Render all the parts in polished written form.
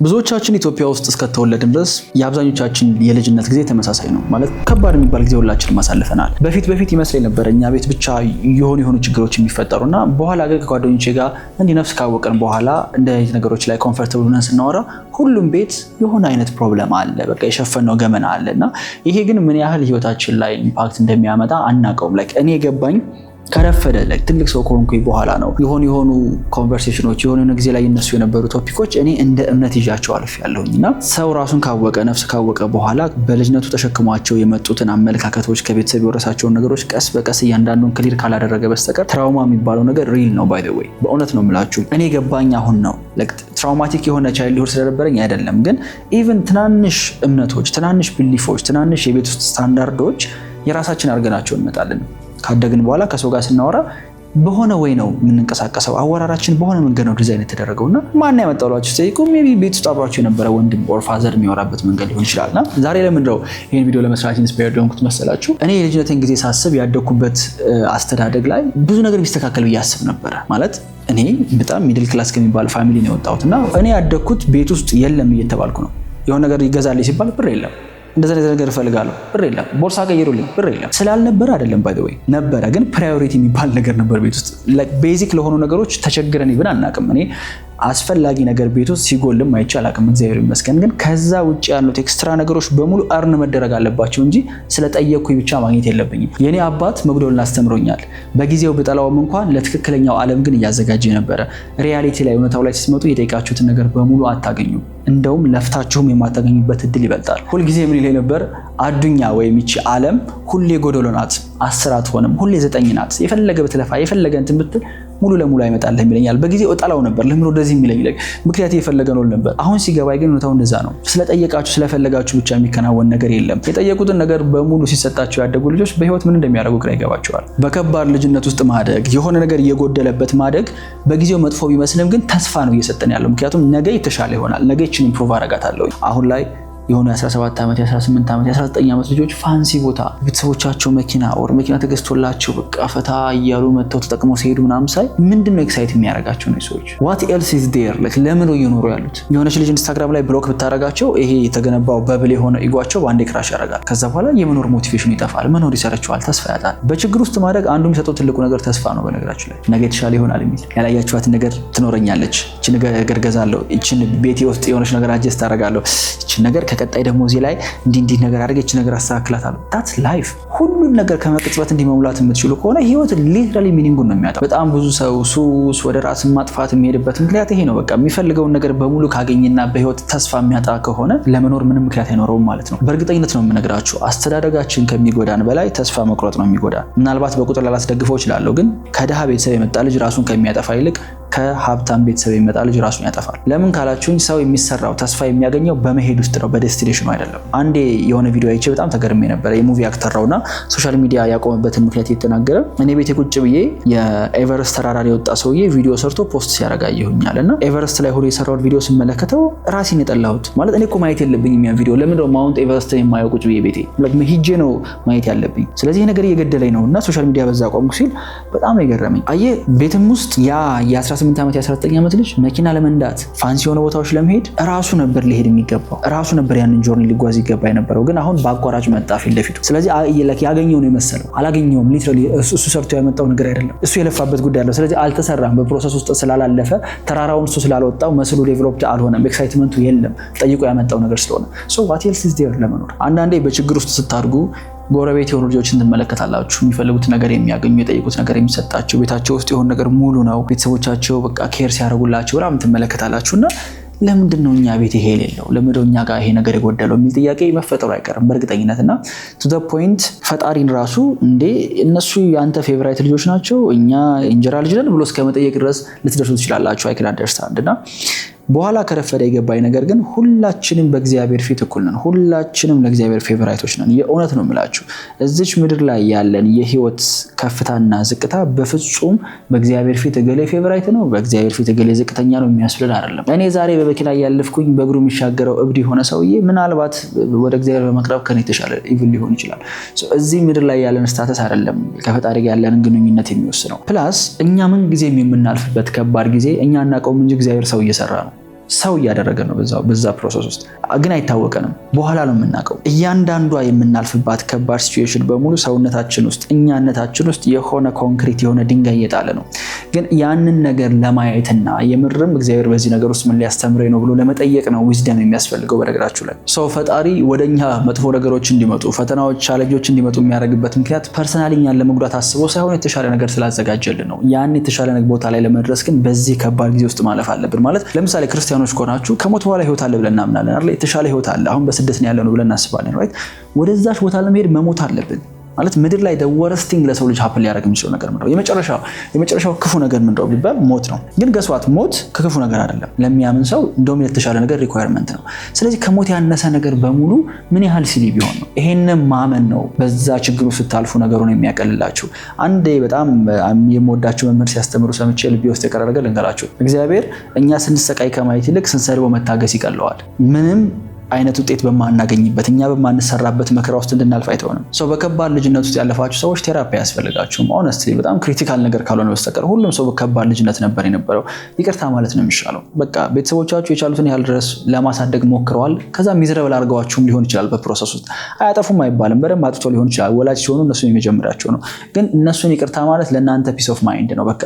ብዙዎቻችን ኢትዮጵያ ውስጥ እስከተወለድን ድረስ የአብዛኞቻችን የልጅነት ጊዜ ተመሳሳይ ነው። ማለት ከባድ የሚባል ጊዜ ሁላችንም አሳልፈናል። በፊት ይመስለኝ ነበር እኛ ቤት ብቻ የሆኑ ነገሮች የሚፈጠሩና በኋላ ግን ከጓደኞቼ ጋር እንዲህ ነፍስ ካወቀን በኋላ እንደዚህ ነገሮች ላይ ኮምፎርታብል ሆነን ስናወራ ሁሉም ቤት የሆነ አይነት ፕሮብለም አለ፣ በቃ የሸፈነው ገመና አለና ይሄ ግን ምን ያህል ህይወታችን ላይ ኢምፓክት እንደሚያመጣ አናውቀውም። ላይክ እኔ የገባኝ ከረፈደ ላይ ትልቅ ሰው ከሆንኩኝ በኋላ ነው የሆኑ ኮንቨርሴሽኖች የሆነ ጊዜ ላይ እነሱ የነበሩ ቶፒኮች እኔ እንደ እምነት ይዣቸው አልፌያለሁኝና ሰው ራሱን ካወቀ ነፍስ ካወቀ በኋላ በልጅነቱ ተሸክሟቸው የመጡትን አመለካከቶች ከቤተሰብ የወረሳቸውን ነገሮች ቀስ በቀስ እያንዳንዱን ክሊር ካላደረገ በስተቀር ትራውማ የሚባለው ነገር ሪል ነው። ባይ ዘ ዌይ በእውነት ነው የምላችሁ። እኔ ገባኝ አሁን ነው ትራውማቲክ የሆነ ቻይልድሁድ ስለነበረኝ አይደለም፣ ግን ኢቭን ትናንሽ እምነቶች፣ ትናንሽ ቢሊፎች፣ ትናንሽ የቤት ውስጥ ስታንዳርዶች የራሳችን አድርገናቸው እንመጣለን። ካደግን በኋላ ከሰው ጋር ስናወራ በሆነ ወይ ነው የምንንቀሳቀሰው። አወራራችን በሆነ መንገድ ነው ዲዛይን የተደረገውና ማን ያመጣላችሁ ሲጠይቁ ሜቢ ቤት ውስጥ አብሯቸው የነበረ ወንድም ኦር ፋዘር የሚወራበት መንገድ ሊሆን ይችላልና ዛሬ ለምንድነው ይሄን ቪዲዮ ለመስራት ኢንስፓየርድ ሆንኩት መሰላችሁ? እኔ የልጅነቴን ጊዜ ሳስብ ያደኩበት አስተዳደግ ላይ ብዙ ነገር ቢስተካከል ብዬ አስብ ነበር። ማለት እኔ በጣም ሚድል ክላስ ከሚባል ፋሚሊ ነው የወጣሁትና እኔ ያደኩት ቤት ውስጥ የለም እየተባልኩ ነው። የሆነ ነገር ይገዛልኝ ሲባል ብር የለም፣ እንደዛ ነገር እፈልጋለሁ ብር የለም፣ ቦርሳ ቀይሩልኝ ብር የለም። ስላልነበረ አይደለም ባይ ዘ ዌይ ነበረ፣ ግን ፕራዮሪቲ የሚባል ነገር ነበር ቤት ውስጥ። ቤዚክ ለሆኑ ነገሮች ተቸግረን ይብን አናውቅም። እኔ አስፈላጊ ነገር ቤት ውስጥ ሲጎልም አይቻል አቅም እግዚአብሔር ይመስገን። ግን ከዛ ውጭ ያሉት ኤክስትራ ነገሮች በሙሉ አርን መደረግ አለባቸው እንጂ ስለጠየቅኩኝ ብቻ ማግኘት የለብኝም። የኔ አባት መግደልን አስተምሮኛል። በጊዜው ብጠላውም እንኳን ለትክክለኛው ዓለም ግን እያዘጋጀ ነበረ። ሪያሊቲ ላይ እውነታው ላይ ሲመጡ የጠየቃችሁትን ነገር በሙሉ አታገኙም። እንደውም ለፍታችሁም የማታገኙበት እድል ይበልጣል። ሁልጊዜ ምን ይለኝ ነበር? አዱኛ ወይም ይቺ ዓለም ሁሌ ጎደሎ ናት፣ 10 አትሆንም፣ ሁሌ 9 ናት። የፈለገ ብትለፋ የፈለገ እንትን ብትል ሙሉ ለሙሉ አይመጣልህም ይለኛል። በጊዜው እጠላው ነበር። ለምን ወደዚህ የሚለኝ ምክንያት የፈለገ ነው ነበር። አሁን ሲገባኝ ግን እውነታው እንደዛ ነው። ስለጠየቃችሁ ስለፈለጋችሁ ብቻ የሚከናወን ነገር የለም። የጠየቁትን ነገር በሙሉ ሲሰጣቸው ያደጉ ልጆች በህይወት ምን እንደሚያደርጉ ግራ ይገባቸዋል። በከባድ ልጅነት ውስጥ ማደግ፣ የሆነ ነገር እየጎደለበት ማደግ በጊዜው መጥፎ ቢመስልም ግን ተስፋ ነው እየሰጠን ያለው። ምክንያቱም ነገ የተሻለ ይሆናል፣ ነገ ይህችን ኢምፕሩቭ አደርጋታለሁ። አሁን ላይ የሆነ 17 ዓመት፣ 18 ዓመት፣ 19 ዓመት ልጆች ፋንሲ ቦታ ቤተሰቦቻቸው መኪና ተገዝቶላቸው በቃ ፈታ እያሉ መጥተው ተጠቅመው ሲሄዱ ምናምን ሳይ ምንድነው ኤክሳይት የሚያደርጋቸው ነው ሰዎች? what else is there? ለምን ነው እየኖሩ ያሉት? የሆነች ልጅ ኢንስታግራም ላይ ብሎክ ብታረጋቸው ይሄ የተገነባው በብል የሆነ ኢጓቸው በአንዴ ክራሽ ያደርጋል። ከዛ በኋላ የመኖር ሞቲቬሽኑ ይጠፋል። መኖር ይሰረቸዋል፣ ተስፋ ያጣል። በችግር ውስጥ ማደግ አንዱ የሚሰጠው ትልቁ ነገር ተስፋ ነው። በነገራችን ላይ ነገ የተሻለ ይሆናል የሚል ያላያችኋት ነገር ትኖረኛለች፣ እቺ ነገር ገዛለሁ፣ እቺን ቤቴ ውስጥ የሆነች ነገር አጀስት አደርጋለሁ፣ እቺን ነገር ከቀጣይ ደግሞ እዚህ ላይ እንዲህ ነገር አድርገች ነገር አስተካክላታለሁ። that's life። ሁሉም ነገር ከመቅጽበት እንዲመሙላት የምትችሉ ከሆነ ህይወት ሊትራሊ ሚኒንጉን ነው የሚያጣው። በጣም ብዙ ሰው ሱስ ወደ ራስን ማጥፋት የሚሄድበት ምክንያት ይሄ ነው። በቃ የሚፈልገውን ነገር በሙሉ ካገኘና በህይወት ተስፋ የሚያጣ ከሆነ ለመኖር ምንም ምክንያት አይኖረውም ማለት ነው። በእርግጠኝነት ነው የምነግራችሁ፣ አስተዳደጋችን ከሚጎዳን በላይ ተስፋ መቁረጥ ነው የሚጎዳን። ምናልባት በቁጥር ላላስደግፈው እችላለሁ፣ ግን ከድሃ ቤተሰብ የመጣ ልጅ ራሱን ከሚያጠፋ ይልቅ ከሀብታም ቤተሰብ የሚመጣ ልጅ ራሱን ያጠፋል። ለምን ካላችሁኝ ሰው የሚሰራው ተስፋ የሚያገኘው በመሄድ ውስጥ ነው፣ በዴስቲኔሽኑ አይደለም። አንዴ የሆነ ቪዲዮ አይቼ በጣም ተገርሜ ነበር። የሙቪ አክተር ነውና ሶሻል ሚዲያ ያቆመበትን ምክንያት እየተናገረ እኔ ቤቴ ቁጭ ብዬ የኤቨረስት ተራራ ላይ የወጣ ሰውዬ ቪዲዮ ሰርቶ ፖስት ሲያደርግ አየሁኛልና ኤቨረስት ላይ ሆኖ የሰራውን ቪዲዮ ስመለከተው ራሴን የጠላሁት። ማለት እኔ እኮ ማየት የለብኝም ያን ቪዲዮ። ለምን ነው ማውንት ኤቨረስትን የማየው? ቁጭ ብዬ ቤቴ ሂጄ ነው ማየት ያለብኝ። ስለዚህ ይሄ ነገር እየገደለኝ ነውና ሶሻል ሚዲያ በዛ ቆምኩ ሲል በጣም የገረመኝ አየ ቤትም ውስጥ የ18 ዓመት የ19 ዓመት ልጅ መኪና ለመንዳት ፋንሲ የሆነ ቦታዎች ለመሄድ ራሱ ነበር ሊሄድ የሚገባው፣ ራሱ ነበር ያንን ጆርኒ ሊጓዝ ይገባ የነበረው። ግን አሁን በአቋራጭ መጣ ፊት ለፊቱ። ስለዚህ ያገኘው ነው የመሰለው። አላገኘውም። ሊትራሊ እሱ ሰርቶ ያመጣው ነገር አይደለም። እሱ የለፋበት ጉዳይ አለው። ስለዚህ አልተሰራም። በፕሮሰስ ውስጥ ስላላለፈ ተራራውን እሱ ስላልወጣው መስሉ ዴቨሎፕድ አልሆነም። ኤክሳይትመንቱ የለም። ጠይቆ ያመጣው ነገር ስለሆነ what else is there ለመኖር። አንዳንዴ በችግር ውስጥ ስታድጉ ጎረቤት የሆኑ ልጆችን ትመለከታላችሁ። የሚፈልጉት ነገር የሚያገኙ፣ የጠየቁት ነገር የሚሰጣቸው፣ ቤታቸው ውስጥ የሆነ ነገር ሙሉ ነው፣ ቤተሰቦቻቸው በቃ ኬር ሲያደርጉላቸው ምናምን ትመለከታላችሁና ለምንድን ነው እኛ ቤት ይሄ የሌለው? ለምንድን ነው እኛ ጋር ይሄ ነገር የጎደለው የሚል ጥያቄ መፈጠሩ አይቀርም በእርግጠኝነትና to the point ፈጣሪን ራሱ እንዴ እነሱ የአንተ ፌቨራይት ልጆች ናቸው እኛ እንጀራ ልጅ ነን ብሎ እስከመጠየቅ ድረስ ልትደርሱ ትችላላችሁ። I can understand እና በኋላ ከረፈደ የገባኝ ነገር ግን ሁላችንም በእግዚአብሔር ፊት እኩል ነን። ሁላችንም ለእግዚአብሔር ፌቨራይቶች ነን። የእውነት ነው የምላችሁ። እዚች ምድር ላይ ያለን የህይወት ከፍታና ዝቅታ በፍጹም በእግዚአብሔር ፊት እገሌ ፌቨራይት ነው፣ በእግዚአብሔር ፊት እገሌ ዝቅተኛ ነው የሚያስብልን አይደለም። እኔ ዛሬ በመኪና ያለፍኩኝ በእግሩ የሚሻገረው እብድ የሆነ ሰውዬ ምናልባት ወደ እግዚአብሔር በመቅረብ ከኔ የተሻለ ኢቭን ሊሆን ይችላል። እዚህ ምድር ላይ ያለን ስታተስ አይደለም ከፈጣሪ ጋር ያለን ግንኙነት የሚወስነው። ፕላስ እኛ ምን ጊዜም የምናልፍበት ከባድ ጊዜ እኛ እናውቀውም እንጂ እግዚአብሔር ሰው እየሰራ ነው። ሰው እያደረገ ነው በዛ ፕሮሰስ ውስጥ ግን አይታወቀንም። በኋላ ነው የምናውቀው። እያንዳንዷ የምናልፍባት ከባድ ሲቹዌሽን በሙሉ ሰውነታችን ውስጥ እኛነታችን ውስጥ የሆነ ኮንክሪት የሆነ ድንጋይ እየጣለ ነው። ግን ያንን ነገር ለማየትና የምርም እግዚአብሔር በዚህ ነገር ውስጥ ምን ሊያስተምረኝ ነው ብሎ ለመጠየቅ ነው ዊዝደም የሚያስፈልገው። በነገራችሁ ላይ ሰው ፈጣሪ ወደኛ መጥፎ ነገሮች እንዲመጡ ፈተናዎች፣ ቻሌንጆች እንዲመጡ የሚያደርግበት ምክንያት ፐርሰናሊ እኛን ለመጉዳት አስቦ ሳይሆን የተሻለ ነገር ስላዘጋጀልን ነው። ያን የተሻለ ቦታ ላይ ለመድረስ ግን በዚህ ከባድ ጊዜ ውስጥ ማለፍ አለብን። ማለት ለምሳሌ ክርስቲያኖች ከሆናችሁ ከሞት በኋላ ህይወት አለ ብለን እናምናለን አይደል? የተሻለ ህይወት አለ። አሁን በስደት ነው ያለነው ብለን እናስባለን ራይት? ወደዛች ቦታ ለመሄድ መሞት አለብን። ማለት ምድር ላይ the worst thing ለሰው ልጅ ሀፕን ሊያደርግ የሚችለው ነገር ምንድነው? የመጨረሻው ክፉ ነገር ምንድነው ቢባል ሞት ነው። ግን ገስዋት ሞት ከክፉ ነገር አይደለም። ለሚያምን ሰው እንደውም የተሻለ ነገር ሪኳየርመንት ነው። ስለዚህ ከሞት ያነሰ ነገር በሙሉ ምን ያህል ሲሊ ቢሆን ነው? ይሄንን ማመን ነው በዛ ችግሩ ስታልፉ ነገሩን የሚያቀልላችሁ። አንዴ በጣም የምወዳቸው መምህር ሲያስተምሩ ሰምቼ ልቤ ውስጥ የቀረ ነገር ልንገራችሁ። እግዚአብሔር እኛ ስንሰቃይ ከማየት ይልቅ ስንሰድበው መታገስ ይቀለዋል። ምንም አይነት ውጤት በማናገኝበት እኛ በማንሰራበት መከራ ውስጥ እንድናልፍ አይተውንም። ሰው በከባድ ልጅነት ውስጥ ያለፋችሁ ሰዎች ቴራፒ ያስፈልጋችሁም። ኦነስትሊ በጣም ክሪቲካል ነገር ካልሆነ በስተቀር ሁሉም ሰው በከባድ ልጅነት ነበር የነበረው። ይቅርታ ማለት ነው የሚሻለው። በቃ ቤተሰቦቻችሁ የቻሉትን ያህል ድረስ ለማሳደግ ሞክረዋል። ከዛ ሚዝረብል አድርገዋችሁም ሊሆን ይችላል። በፕሮሰስ ውስጥ አያጠፉም አይባልም። በደንብ አጥቶ ሊሆን ይችላል። ወላጅ ሲሆኑ እነሱን የመጀመሪያቸው ነው። ግን እነሱን ይቅርታ ማለት ለእናንተ ፒስ ኦፍ ማይንድ ነው። በቃ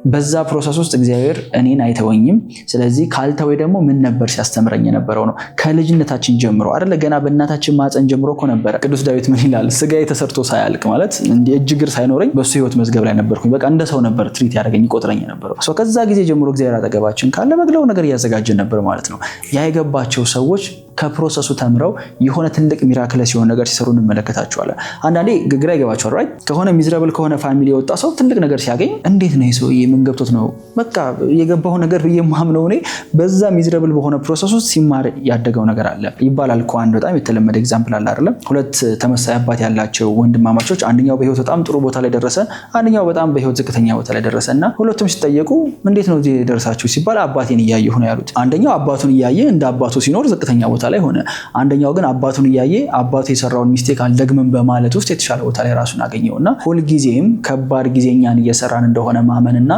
በዛ ፕሮሰስ ውስጥ እግዚአብሔር እኔን አይተወኝም። ስለዚህ ካልተወይ ደግሞ ምን ነበር ሲያስተምረኝ የነበረው ነው። ከልጅነታችን ጀምሮ አይደለ? ገና በእናታችን ማፀን ጀምሮ እኮ ነበረ። ቅዱስ ዳዊት ምን ይላል? ስጋዬ ተሰርቶ ሳያልቅ ማለት እንደ እጅ እግር ሳይኖረኝ በሱ ህይወት መዝገብ ላይ ነበርኩኝ። በቃ እንደ ሰው ነበር ትሪት ያደረገኝ ይቆጥረኝ ነበረው። ከዛ ጊዜ ጀምሮ እግዚአብሔር አጠገባችን ካለ በግለው ነገር እያዘጋጀን ነበር ማለት ነው። ያ የገባቸው ሰዎች ከፕሮሰሱ ተምረው የሆነ ትልቅ ሚራክለስ የሆነ ነገር ሲሰሩ እንመለከታቸዋለን። አንዳንዴ ግራ ይገባቸዋል ራይት? ከሆነ ሚዝረብል ከሆነ ፋሚሊ የወጣ ሰው ትልቅ ነገር ሲያገኝ እንዴት ነው ሰው ምን ገብቶት ነው? በቃ የገባው ነገር ብዬ ማምነው እኔ በዛ ሚዝረብል በሆነ ፕሮሰስ ውስጥ ሲማር ያደገው ነገር አለ ይባላል እኮ። አንድ በጣም የተለመደ ኤግዛምፕል አለ አይደለም? ሁለት ተመሳሳይ አባት ያላቸው ወንድማማቾች፣ አንደኛው በህይወት በጣም ጥሩ ቦታ ላይ ደረሰ፣ አንደኛው በጣም በህይወት ዝቅተኛ ቦታ ላይ ደረሰ እና ሁለቱም ሲጠየቁ እንዴት ነው እዚህ ደረሳችሁ ሲባል አባቴን እያየሁ ነው ያሉት። አንደኛው አባቱን እያየ እንደ አባቱ ሲኖር ዝቅተኛ ቦታ ላይ ሆነ። አንደኛው ግን አባቱን እያየ አባቱ የሰራውን ሚስቴክ አልደግምም በማለት ውስጥ የተሻለ ቦታ ላይ ራሱን አገኘውና ሁልጊዜም ከባድ ጊዜኛን እየሰራን እንደሆነ ማመንና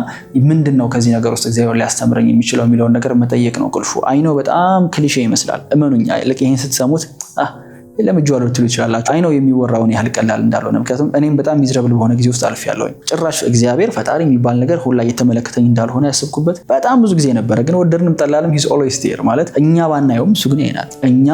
ምንድነው ከዚህ ነገር ውስጥ እግዚአብሔር ሊያስተምረኝ የሚችለው የሚለውን ነገር መጠየቅ ነው ቁልፉ። አይኖ በጣም ክሊሼ ይመስላል። እመኑኛ ልክ ይሄን ስትሰሙት ለምጆአሉ ትሉ ይችላልላችሁ። አይኖ የሚወራውን ያህል ቀላል እንዳልሆነ፣ ምክንያቱም እኔም በጣም ሚዝረብል በሆነ ጊዜ ውስጥ አልፌያለሁኝ። ጭራሽ እግዚአብሔር ፈጣሪ የሚባል ነገር ሁላ እየተመለከተኝ እንዳልሆነ ያስብኩበት በጣም ብዙ ጊዜ ነበረ። ግን ወደድንም ጠላልም ሂዝ ኦልዌይስ ዴር ማለት እኛ ባናየውም እሱ ግን ይናል። እኛ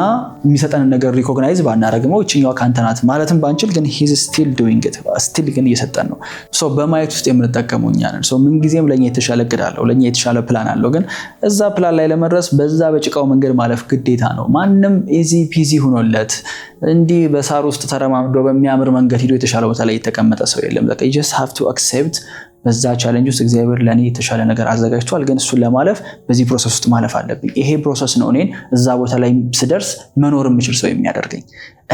የሚሰጠንን ነገር ሪኮግናይዝ ባናረግመው እቺኛው ካንተ ናት ማለትም ባንችል ግን ሂዝ ስቲል ዱዊንግ ኢት ስቲል ግን እየሰጠን ነው። ሶ በማየት ውስጥ የምንጠቀመው እኛ ነን። ሶ ምን ጊዜም ለኛ የተሻለ እቅድ አለው፣ ለኛ የተሻለ ፕላን አለው። ግን እዛ ፕላን ላይ ለመድረስ በዛ በጭቃው መንገድ ማለፍ ግዴታ ነው። ማንም ኢዚ ፒዚ ሆኖለት እንዲህ በሳር ውስጥ ተረማምዶ በሚያምር መንገድ ሄዶ የተሻለ ቦታ ላይ የተቀመጠ ሰው የለም። በቃ you just have to accept በዛ ቻሌንጅ ውስጥ እግዚአብሔር ለኔ የተሻለ ነገር አዘጋጅቷል። ግን እሱን ለማለፍ በዚህ ፕሮሰስ ውስጥ ማለፍ አለብኝ። ይሄ ፕሮሰስ ነው እኔን እዛ ቦታ ላይ ስደርስ መኖር የምችል ሰው የሚያደርገኝ።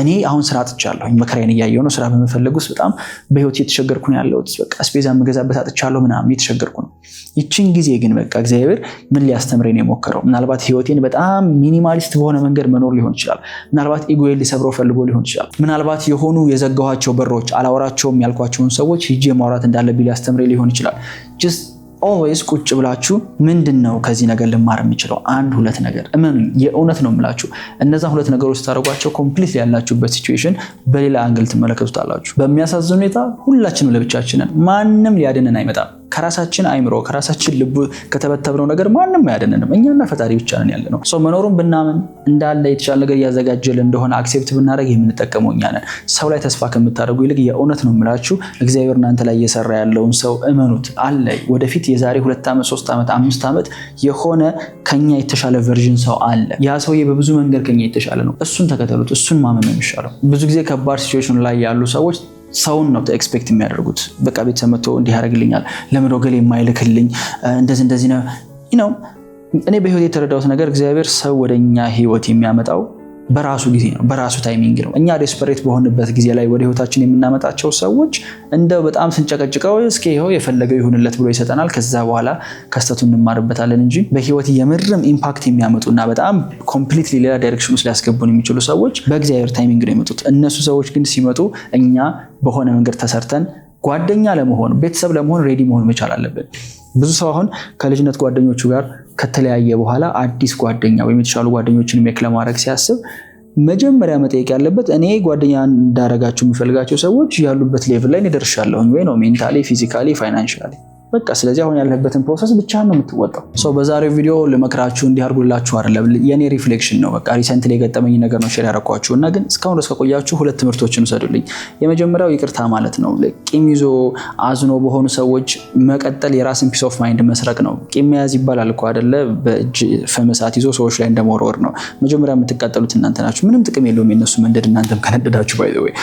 እኔ አሁን ስራ አጥቻለሁ፣ መከራዬን እያየሁ ነው። ስራ በመፈለግ ውስጥ በጣም በህይወት እየተቸገርኩ ነው ያለሁት። በቃ ስፔዛ የምገዛበት አጥቻለሁ ምናምን እየተቸገርኩ ነው። ይችን ጊዜ ግን በቃ እግዚአብሔር ምን ሊያስተምረኝ ነው የሞከረው? ምናልባት ህይወቴን በጣም ሚኒማሊስት በሆነ መንገድ መኖር ሊሆን ይችላል። ምናልባት ኢጎዬን ሊሰብረው ፈልጎ ሊሆን ይችላል። ምናልባት የሆኑ የዘጋኋቸው በሮች አላወራቸውም ያልኳቸውን ሰዎች ሂጄ ማውራት እንዳለብኝ ሊያስተምረኝ ሊሆን ይችላል። just always ቁጭ ብላችሁ ምንድነው ከዚህ ነገር ልማር የምችለው? አንድ ሁለት ነገር እመኑ፣ የእውነት ነው የምላችሁ። እነዛ ሁለት ነገሮች ታረጓቸው ኮምፕሊትሊ ያላችሁበት ሲቹዌሽን በሌላ አንግል ትመለከቱታላችሁ። በሚያሳዝን ሁኔታ ሁላችንም ለብቻችንን፣ ማንም ሊያድነን አይመጣም። ከራሳችን አይምሮ ከራሳችን ልብ ከተበተብነው ነገር ማንም አያድነንም። እኛና ፈጣሪ ብቻ ነን ያለነው። ሰው መኖሩን ብናምን እንዳለ የተሻለ ነገር እያዘጋጀልን እንደሆነ አክሴፕት ብናደርግ የምንጠቀመው እኛ ነን። ሰው ላይ ተስፋ ከምታደርጉ ይልቅ የእውነት ነው የምላችሁ እግዚአብሔር እናንተ ላይ እየሰራ ያለውን ሰው እመኑት። አለ ወደፊት የዛሬ 2 ዓመት 3 ዓመት 5 ዓመት የሆነ ከኛ የተሻለ ቨርዥን ሰው አለ። ያ ሰውዬ በብዙ መንገድ ከኛ የተሻለ ነው። እሱን ተከተሉት። እሱን ማመን ነው የሚሻለው። ብዙ ጊዜ ከባድ ሲቹዌሽን ላይ ያሉ ሰዎች ሰውን ነው ኤክስፔክት የሚያደርጉት። በቃ ቤተሰብ መጥቶ እንዲህ ያደርግልኛል፣ ለምን ወገሌ የማይልክልኝ እንደዚህ ነው። እኔ በህይወት የተረዳሁት ነገር እግዚአብሔር ሰው ወደኛ ህይወት የሚያመጣው በራሱ ጊዜ ነው፣ በራሱ ታይሚንግ ነው። እኛ ዴስፐሬት በሆንበት ጊዜ ላይ ወደ ህይወታችን የምናመጣቸው ሰዎች እንደው በጣም ስንጨቀጭቀው እስኪ ይሄው የፈለገው ይሁንለት ብሎ ይሰጠናል። ከዛ በኋላ ከስተቱ እንማርበታለን እንጂ በህይወት የምርም ኢምፓክት የሚያመጡና በጣም ኮምፕሊትሊ ሌላ ዳይሬክሽን ውስጥ ሊያስገቡን የሚችሉ ሰዎች በእግዚአብሔር ታይሚንግ ነው የመጡት። እነሱ ሰዎች ግን ሲመጡ እኛ በሆነ መንገድ ተሰርተን ጓደኛ ለመሆን ቤተሰብ ለመሆን ሬዲ መሆን መቻል አለብን። ብዙ ሰው አሁን ከልጅነት ጓደኞቹ ጋር ከተለያየ በኋላ አዲስ ጓደኛ ወይም የተሻሉ ጓደኞችን ሜክ ለማድረግ ሲያስብ መጀመሪያ መጠየቅ ያለበት እኔ ጓደኛ እንዳረጋቸው የሚፈልጋቸው ሰዎች ያሉበት ሌቭል ላይ ደርሻለሁኝ ወይ ነው፣ ሜንታሊ፣ ፊዚካሊ፣ ፋይናንሻሊ። በቃ ስለዚህ አሁን ያለበትን ፕሮሰስ ብቻ ነው የምትወጣው። በዛሬው ቪዲዮ ልመክራችሁ እንዲያርጉላችሁ አይደለም፣ የኔ ሪፍሌክሽን ነው። በቃ ሪሰንትሊ የገጠመኝ ነገር ነው ሼር ያደረኳችሁ እና ግን እስካሁን ድረስ ከቆያችሁ ሁለት ትምህርቶችን ውሰዱልኝ። የመጀመሪያው ይቅርታ ማለት ነው። ቂም ይዞ አዝኖ በሆኑ ሰዎች መቀጠል የራስን ፒስ ኦፍ ማይንድ መስረቅ ነው። ቂም መያዝ ይባላል እኮ አይደለ? በእጅ ፈመሳት ይዞ ሰዎች ላይ እንደመወርወር ነው። መጀመሪያ የምትቃጠሉት እናንተ ናችሁ። ምንም ጥቅም የለውም የነሱ መንደድ እናንተም ከነደዳችሁ። ባይ ዘ ወይ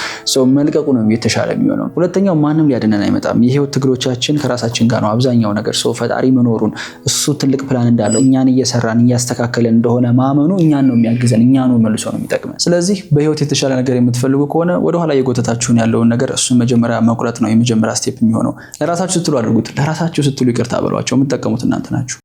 መልቀቁ ነው የተሻለ የሚሆነው። ሁለተኛው ማንም ሊያድነን አይመጣም። የህይወት ትግሎቻችን ከራሳችን ጋር ነው አብዛኛው ነገር። ፈጣሪ መኖሩን እሱ ትልቅ ፕላን እንዳለው እኛን እየሰራን እያስተካከለን እንደሆነ ማመኑ እኛን ነው የሚያግዘን፣ እኛን ነው መልሶ ነው የሚጠቅመን። ስለዚህ በህይወት የተሻለ ነገር የምትፈልጉ ከሆነ ወደኋላ የጎተታችሁን ያለውን ነገር እሱን መጀመሪያ መቁረጥ ነው የመጀመሪያ ስቴፕ የሚሆነው። ለራሳችሁ ስትሉ አድርጉት። ለራሳችሁ ስትሉ ይቅርታ በሏቸው። የምትጠቀሙት እናንተ ናችሁ።